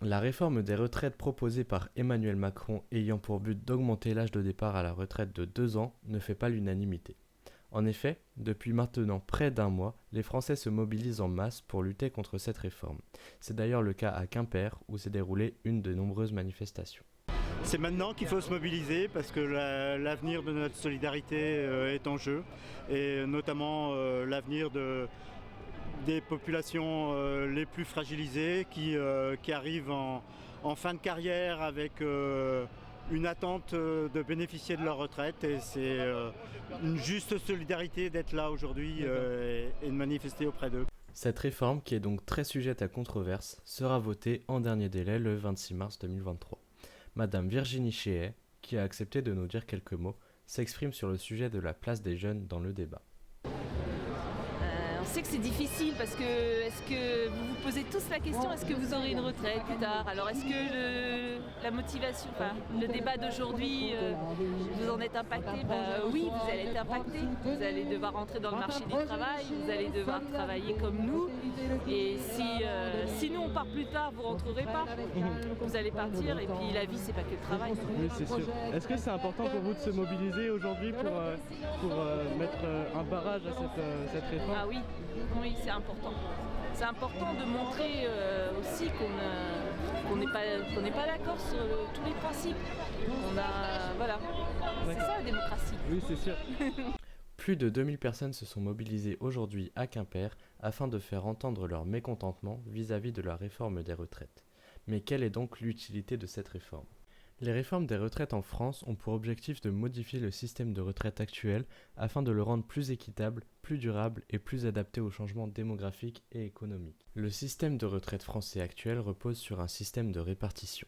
La réforme des retraites proposée par Emmanuel Macron ayant pour but d'augmenter l'âge de départ à la retraite de 2 ans ne fait pas l'unanimité. En effet, depuis maintenant près d'un mois, les Français se mobilisent en masse pour lutter contre cette réforme. C'est d'ailleurs le cas à Quimper où s'est déroulée une de nombreuses manifestations. C'est maintenant qu'il faut se mobiliser parce que l'avenir de notre solidarité est en jeu et notamment l'avenir des populations les plus fragilisées qui arrivent en fin de carrière avec une attente de bénéficier de leur retraite et c'est une juste solidarité d'être là aujourd'hui et de manifester auprès d'eux. Cette réforme, qui est donc très sujette à controverse, sera votée en dernier délai le 26 mars 2023. Madame Virginie Chéet, qui a accepté de nous dire quelques mots, s'exprime sur le sujet de la place des jeunes dans le débat. On sait que c'est difficile parce que est-ce que vous vous posez tous la question, est-ce que vous aurez une retraite plus tard? Alors est-ce que la motivation, le débat d'aujourd'hui, vous en êtes impacté? Oui, vous allez être impacté. Vous allez devoir rentrer dans le marché du travail, vous allez devoir travailler comme nous. Et si nous on part plus tard, vous rentrerez pas. Vous allez partir et puis la vie c'est pas que le travail. Oui, c'est sûr. Est-ce que c'est important pour vous de se mobiliser aujourd'hui pour mettre un barrage à cette réforme? Ah oui, oui, c'est important. C'est important de montrer aussi qu'on n'est pas d'accord sur tous les principes. Voilà, c'est ça la démocratie. Oui, c'est sûr. Plus de 2000 personnes se sont mobilisées aujourd'hui à Quimper afin de faire entendre leur mécontentement vis-à-vis de la réforme des retraites. Mais quelle est donc l'utilité de cette réforme ? Les réformes des retraites en France ont pour objectif de modifier le système de retraite actuel afin de le rendre plus équitable, plus durable et plus adapté aux changements démographiques et économiques. Le système de retraite français actuel repose sur un système de répartition,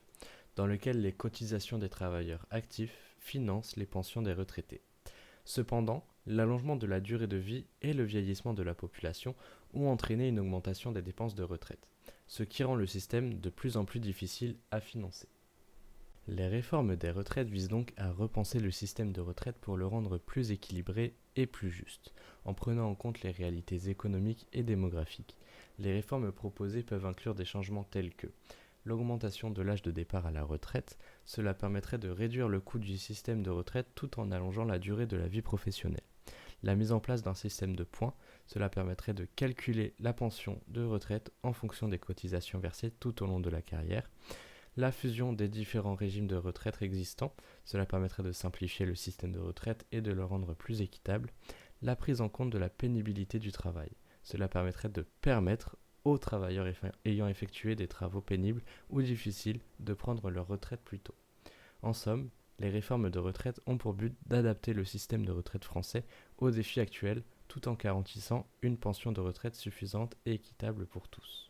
dans lequel les cotisations des travailleurs actifs financent les pensions des retraités. Cependant, l'allongement de la durée de vie et le vieillissement de la population ont entraîné une augmentation des dépenses de retraite, ce qui rend le système de plus en plus difficile à financer. Les réformes des retraites visent donc à repenser le système de retraite pour le rendre plus équilibré et plus juste, en prenant en compte les réalités économiques et démographiques. Les réformes proposées peuvent inclure des changements tels que l'augmentation de l'âge de départ à la retraite, cela permettrait de réduire le coût du système de retraite tout en allongeant la durée de la vie professionnelle. La mise en place d'un système de points, cela permettrait de calculer la pension de retraite en fonction des cotisations versées tout au long de la carrière. La fusion des différents régimes de retraite existants, cela permettrait de simplifier le système de retraite et de le rendre plus équitable. La prise en compte de la pénibilité du travail, cela permettrait de permettre aux travailleurs ayant effectué des travaux pénibles ou difficiles de prendre leur retraite plus tôt. En somme, les réformes de retraite ont pour but d'adapter le système de retraite français aux défis actuels tout en garantissant une pension de retraite suffisante et équitable pour tous.